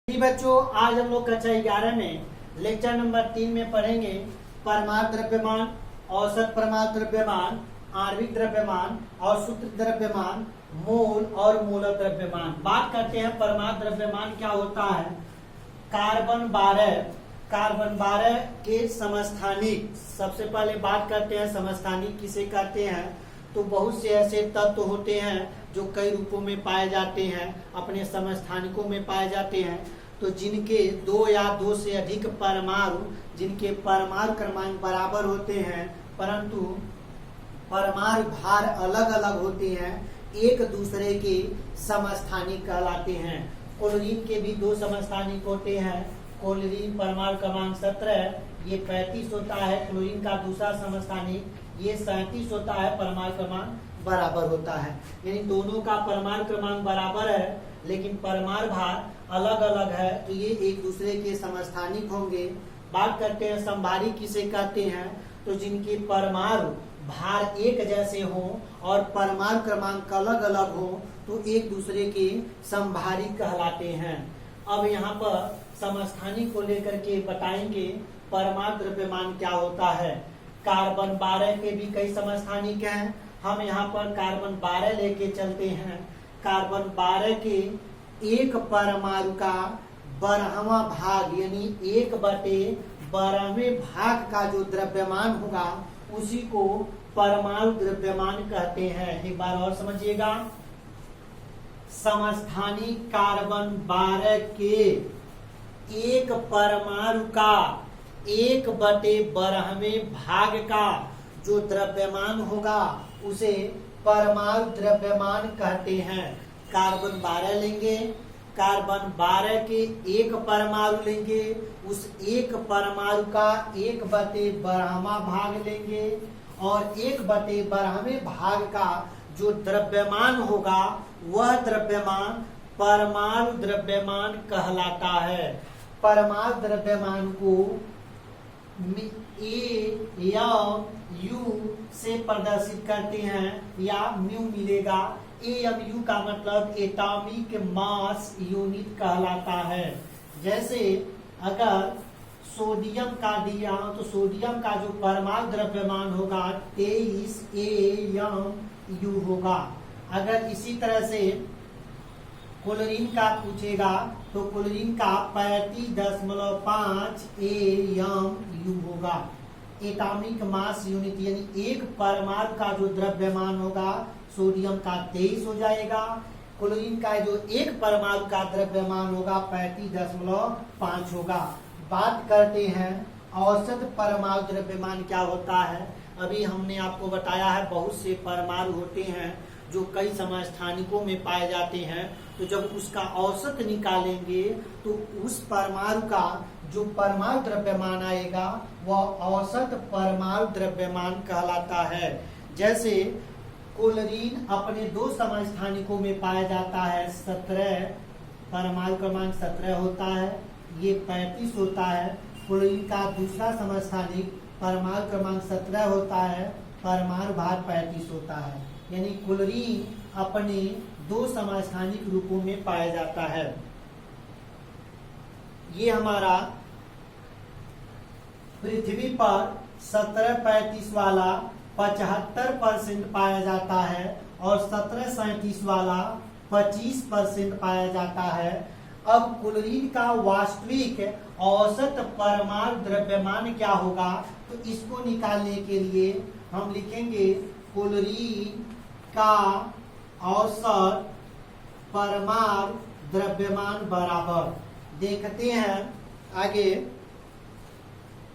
जी बच्चों, आज हम लोग कक्षा 11 में लेक्चर नंबर 3 में पढ़ेंगे परमाणु द्रव्यमान, औसत परमाणु द्रव्यमान, आणविक द्रव्यमान और सूत्र द्रव्यमान, मोल और मूलक द्रव्यमान। बात करते हैं परमाणु द्रव्यमान क्या होता है। कार्बन 12 के समस्थानिक। सबसे पहले बात करते हैं समस्थानिक किसे कहते हैं। तो बहुत से ऐसे तत्व होते हैं जो कई रूपों में पाए जाते हैं, अपने समस्थानिकों में पाए जाते हैं। तो जिनके दो या दो से अधिक परमाणु, जिनके परमाणु क्रमांक बराबर होते हैं परंतु परमाणु भार अलग अलग होते हैं, एक दूसरे के समस्थानिक कहलाते हैं। क्लोरीन के भी दो समस्थानिक होते हैं। क्लोरीन परमाणु क्रमांक 17, ये 35 होता है। क्लोरीन का दूसरा समस्थानिक ये 37 होता है। परमाणु क्रमांक बराबर होता है, यानी दोनों का परमाणु क्रमांक बराबर है लेकिन परमाणु भार अलग अलग है, तो ये एक दूसरे के समस्थानिक होंगे। बात करते हैं समभारी किसे कहते हैं। तो जिनके परमाणु भार एक जैसे हो और परमाणु क्रमांक अलग अलग हो तो एक दूसरे के समभारी कहलाते हैं। अब यहाँ पर समस्थानिक को लेकर के बताएंगे परमाणु द्रव्यमान क्या होता है। कार्बन 12 के भी कई समस्थानिक हैं, हम यहाँ पर कार्बन 12 लेके चलते हैं। कार्बन 12 के एक परमाणु का 12वां भाग यानी 1/12वें भाग का जो द्रव्यमान होगा उसी को परमाणु द्रव्यमान कहते हैं। एक बार और समझिएगा, समस्थानिक कार्बन 12 के एक परमाणु का 1/12वें भाग का जो द्रव्यमान होगा उसे परमाणु द्रव्यमान कहते हैं। कार्बन 12 लेंगे, कार्बन 12 के एक परमाणु लेंगे, उस एक परमाणु का 1/12वां भाग लेंगे और 1/12वें भाग का जो द्रव्यमान होगा वह द्रव्यमान परमाणु द्रव्यमान कहलाता है। परमाणु द्रव्यमान को ए या यू से प्रदर्शित करते हैं या म्यू मिलेगा। एमयू का मतलब एटॉमिक मास यूनिट कहलाता है। जैसे अगर सोडियम का दिया तो सोडियम का जो परमाणु द्रव्यमान होगा 23 AMU होगा। अगर इसी तरह से क्लोरीन का पूछेगा तो क्लोरीन का 35.5 AMU होगा। एटॉमिक मास यूनिट यानी एक परमाणु का जो द्रव्यमान होगा सोडियम का 23 हो जाएगा। क्लोरीन का जो एक परमाणु का द्रव्यमान होगा 35.5 होगा। बात करते हैं औसत परमाणु द्रव्यमान क्या होता है। अभी हमने आपको बताया है बहुत से परमाणु होते हैं जो कई समस्थानिकों में पाए जाते हैं। तो जब उसका औसत निकालेंगे तो उस परमाणु का जो परमाणु द्रव्यमान आएगा वह औसत परमाणु द्रव्यमान कहलाता है। जैसे क्लोरीन अपने दो समस्थानिकों में पाया जाता है। 17 परमाणु क्रमांक 17 होता है, ये 35 होता है। क्लोरीन का दूसरा समस्थानिक परमाणु क्रमांक 17 होता है, परमाणु भार 35 होता है। यानी क्लोरीन अपने दो समस्थानिक रूपों में पाया जाता है। ये हमारा पृथ्वी पर 17-35 वाला 75% पाया जाता है और 17-37 वाला 25% पाया जाता है। अब क्लोरीन का वास्तविक औसत परमाणु द्रव्यमान क्या होगा तो इसको निकालने के लिए हम लिखेंगे क्लोरीन का औसत परमाणु द्रव्यमान बराबर। देखते हैं आगे,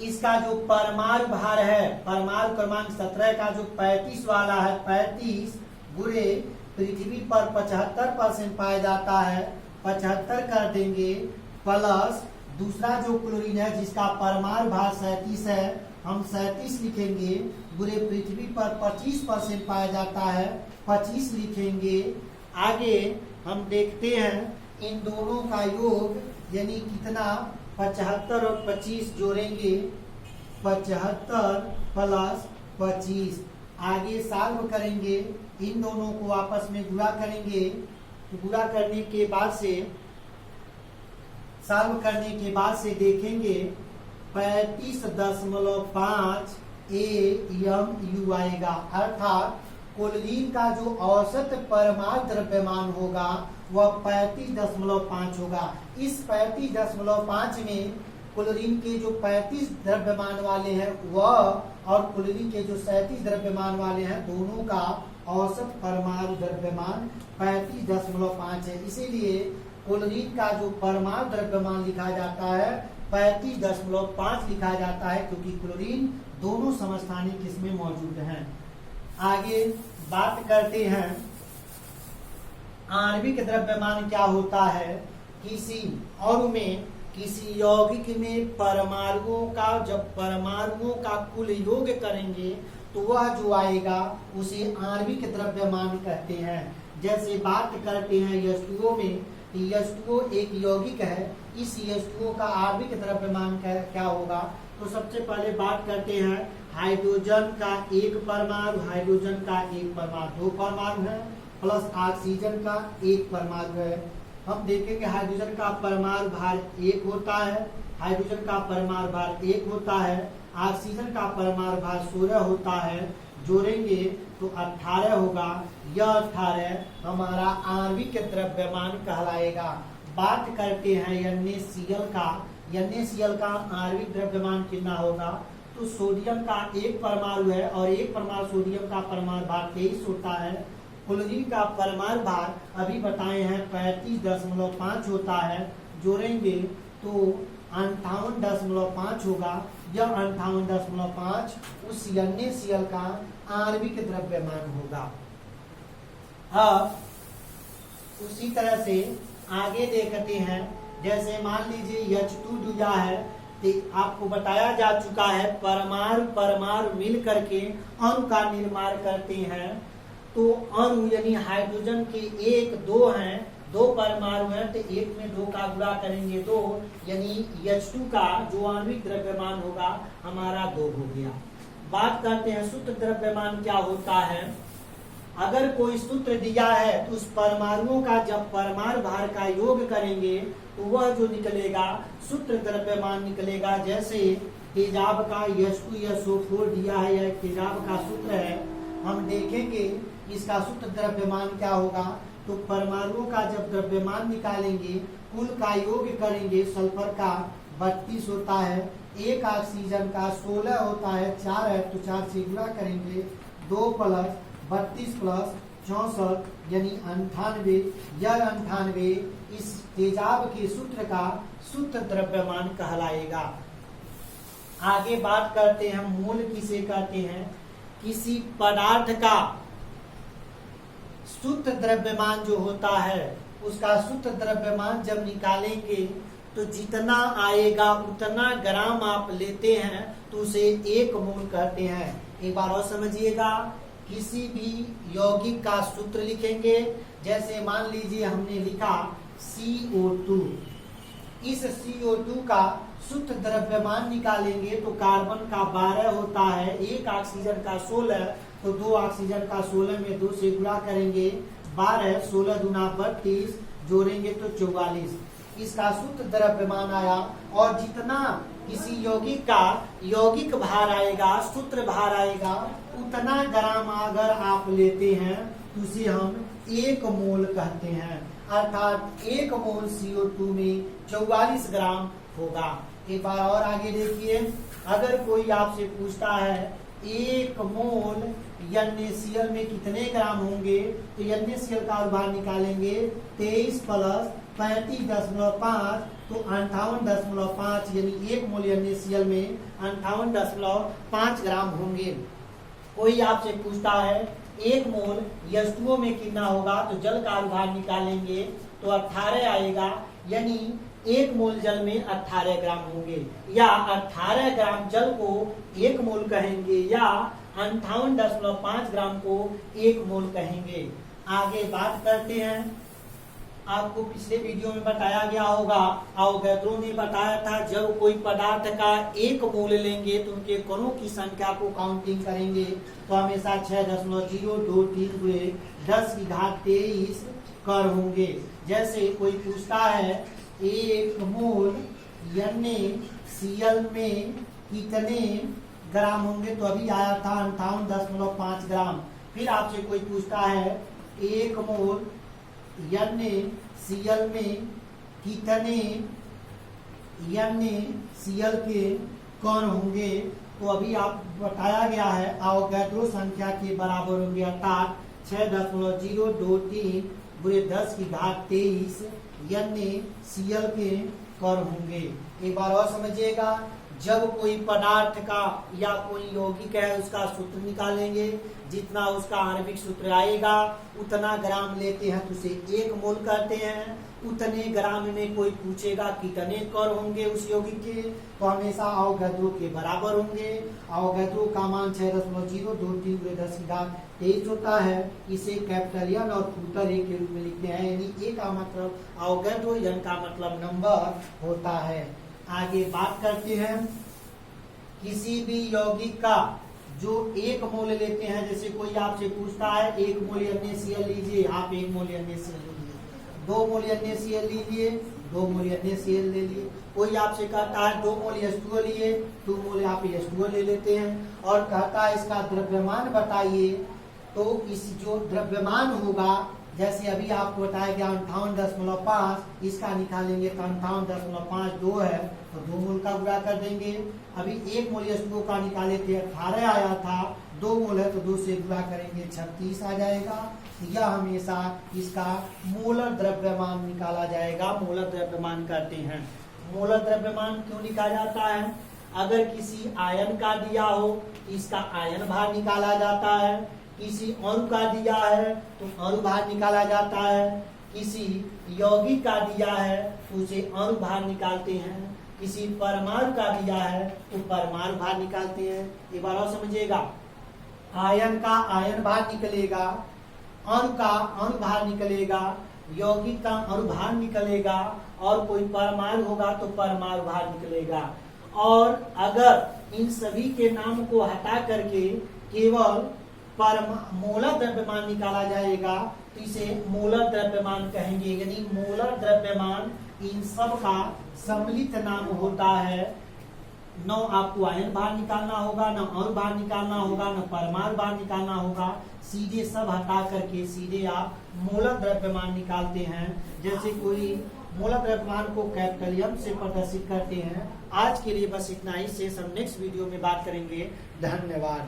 इसका जो परमाणु भार है परमाणु क्रमांक 17 का जो 35 वाला है 35 गुणे पृथ्वी पर 75% पाया जाता है, 75 कर देंगे प्लस दूसरा जो क्लोरीन है जिसका परमाणु भार 37 है हम 37 लिखेंगे गुणे पृथ्वी पर 25% पाया जाता है 25 लिखेंगे। आगे हम देखते हैं इन दोनों का योग यानी कितना 75 और 25 जोड़ेंगे 75 प्लस 25। आगे सॉल्व करेंगे, इन दोनों को आपस में गुणा करेंगे। तो गुणा करने के बाद से सॉल्व करने के बाद से देखेंगे 35.5 AMU आएगा, अर्थात क्लोरीन का जो औसत परमाणु द्रव्यमान होगा वह 35.5 होगा। इस 35.5 में क्लोरीन के जो 35 द्रव्यमान वाले हैं वह और क्लोरीन के जो 37 द्रव्यमान वाले हैं दोनों का औसत परमाणु द्रव्यमान 35.5 है। इसीलिए क्लोरीन का जो परमाणु द्रव्यमान लिखा जाता है 35.5 लिखा जाता है, क्योंकि क्लोरीन दोनों समस्थानिक इसमें मौजूद हैं। आगे बात करते हैं आणविक द्रव्यमान क्या होता है। किसी यौगिक में परमाणुओं का जब परमाणुओं का कुल योग करेंगे तो वह जो आएगा उसे आणविक द्रव्यमान कहते हैं। जैसे बात करते हैं H2O में, H2O एक यौगिक है, इस H2O का आणविक द्रव्यमान क्या होगा। तो सबसे पहले बात करते हैं हाइड्रोजन का एक परमाणु, हाइड्रोजन का एक परमाणु, 2 परमाणु है, प्लस ऑक्सीजन का एक परमाणु है। हम देखेंगे हाइड्रोजन का परमाणु भार 1 होता है, हाइड्रोजन का परमाणु भार 1 होता है, ऑक्सीजन का परमाणु भार 16 होता है। जोड़ेंगे तो 18 होगा। यह 18 हमारा आणविक द्रव्यमान कहलाएगा। बात करते हैं NaCl का, NaCl का आणविक द्रव्यमान कितना होगा। तो सोडियम का एक परमाणु है और एक परमाणु सोडियम का परमाणु भार 23 होता है। क्लोरीन का परमाणु भार अभी बताए हैं 35.5 होता है। जोड़ेंगे तो 58.5 होगा। यह 58.5 उस NaCl का आणविक द्रव्यमान होगा। अब उसी तरह से आगे देखते हैं, जैसे मान लीजिए H2 दूजा है, तो आपको बताया जा चुका है परमाणु मिल करके अणु का निर्माण करते हैं। तो अणु यानी हाइड्रोजन के 1, 2 हैं, 2 परमाणु हैं, तो 1 में 2 का गुणा करेंगे 2, यानी H2 का जो आणविक द्रव्यमान होगा हमारा 2 हो गया। बात करते हैं सूत्र द्रव्यमान क्या होता है। अगर कोई सूत्र दिया है तो उस परमाणुओं का जब परमाणु भार का योग करेंगे तो वह जो निकलेगा सूत्र द्रव्यमान निकलेगा। जैसे तेजाब का H2SO4 दिया है, यह तेजाब का सूत्र है। हम देखेंगे इसका सूत्र द्रव्यमान क्या होगा। तो परमाणुओं का जब द्रव्यमान निकालेंगे कुल का योग करेंगे, सल्फर का 32 होता है, एक ऑक्सीजन का 16 होता है, 4 है तो 4 से गुणा करेंगे, 2 + 32 + 64 यानी 98। यह 98 इस तेजाब के सूत्र का सूत्र द्रव्यमान कहलाएगा। आगे बात करते हैं मोल किसे कहते हैं। किसी पदार्थ का सूत्र द्रव्यमान जो होता है उसका सूत्र द्रव्यमान जब निकालेंगे तो जितना आएगा उतना ग्राम आप लेते हैं तो उसे 1 मोल कहते हैं। एक बार और समझिएगा, किसी भी यौगिक का सूत्र लिखेंगे। जैसे मान लीजिए हमने लिखा CO2, इस CO2 का सूत्र द्रव्यमान निकालेंगे तो कार्बन का 12 होता है, एक ऑक्सीजन का 16, तो 2 ऑक्सीजन का 16 में 2 से गुणा करेंगे, 12, 16 दूना 32, जोड़ेंगे तो 44। इसका सूत्र द्रव्यमान आया। और जितना किसी यौगिक का यौगिक भार आएगा, सूत्र भार आएगा, उतना ग्राम अगर आप लेते हैं तो उसे हम 1 मोल कहते हैं। अर्थात 1 मोल CO2 में 44 ग्राम होगा। एक बार और आगे देखिए, अगर कोई आपसे पूछता है 1 मोल NaCl में कितने ग्राम होंगे, तो NaCl का भार निकालेंगे 23 + 35.5 तो 58.5 यानी 1 मोल NaCl में 58.5 ग्राम होंगे। कोई आपसे पूछता है 1 मोल H2O में कितना होगा, तो जल का भार निकालेंगे तो 18 आएगा, यानी 1 मोल जल में 18 ग्राम होंगे। या 18 ग्राम जल को 1 मोल कहेंगे या 58.5 ग्राम को 1 मोल कहेंगे। आगे बात करते हैं, आपको पिछले वीडियो में बताया गया होगा, अवोगाद्रो ने बताया था जब कोई पदार्थ का 1 मोल लेंगे तो उनके कणों की संख्या को काउंटिंग करेंगे तो हमेशा 6.023 × 10⁻23 कण होंगे। जैसे कोई पूछता है एक मोल NaCl में कितने ग्राम होंगे, तो अभी आया था 58.5 ग्राम। फिर आपसे कोई पूछता है एक मोल NaCl में कितने NaCl के कण होंगे, तो अभी आप बताया गया है अवोगाड्रो संख्या के बराबर होंगे, अर्थात 6.023 गुणे 10⁻23 NaCl के कण होंगे। एक बार और समझिएगा, जब कोई पदार्थ का या कोई यौगिक है उसका सूत्र निकालेंगे, जितना उसका आणविक सूत्र आएगा उतना ग्राम लेते हैं तो उसे एक मोल कहते हैं। उतने ग्राम में कोई पूछेगा कितने कण होंगे उस यौगिक के, तो हमेशा अवोगाड्रो के बराबर होंगे। अवोगाड्रो का मान 6.023 गुणे 10⁻23 होता है। इसे कैपिटल N और फूटर A के रूप में लिखते हैं, यानी A का मतलब अवोगाड्रो, N का मतलब नंबर होता है। आगे बात करते हैं किसी भी यौगिक का जो एक मोल लेते हैं, जैसे कोई आपसे पूछता है एक मोल NaCl लीजिए, आप एक मोल NaCl लीजिए, 2 मोल NaCl लीजिए, 2 मोल NaCl ले लिए। कोई आपसे कहता है 2 मोल H2O लिए, 2 मोल आप H2O ले लेते हैं और कहता है इसका द्रव्यमान बताइए, तो इस जो द्रव्यमान होगा, जैसे अभी आपको बताया गया 58.5, इसका निकालेंगे तो 58.5 2 है तो 2 मोल का गुणा कर देंगे। अभी 1 मोल H2O का निकाले थे 18 आया था, 2 मोल है तो 2 से गुणा करेंगे 36 आ जाएगा। यह हमेशा इसका मोलर द्रव्यमान निकाला जाएगा। मोलर द्रव्यमान करते हैं। मोलर द्रव्यमान क्यों निकाला जाता है? अगर किसी आयन का दिया हो इसका आयन भार निकाला जाता है, किसी अणु का दिया है तो अणु भार निकाला जाता है, किसी यौगिक का दिया है तो उसे अणु भार निकालते हैं, किसी परमाणु का दिया है तो परमाणु भार निकालते हैं। एक बार और समझिएगा, आयन का आयन भार निकलेगा, अणु का अणु भार निकलेगा, यौगिक का अणु भार निकलेगा और कोई परमाणु होगा तो परमाणु भार निकलेगा। और अगर इन सभी के नाम को हटा करके केवल मोलर द्रव्यमान निकाला जाएगा तो इसे मोलर द्रव्यमान कहेंगे। यानी मोलर द्रव्यमान इन सब का सम्मिलित नाम होता है। न आपको आयन भार निकालना होगा, न अणु भार निकालना होगा, न परमाणु भार निकालना होगा, सीधे सब हटा करके सीधे आप मोलर द्रव्यमान निकालते हैं। जैसे कोई मोलर द्रव्यमान को कैपिटल M से प्रदर्शित करते हैं। आज के लिए बस इतना ही, से हम नेक्स्ट वीडियो में बात करेंगे। धन्यवाद।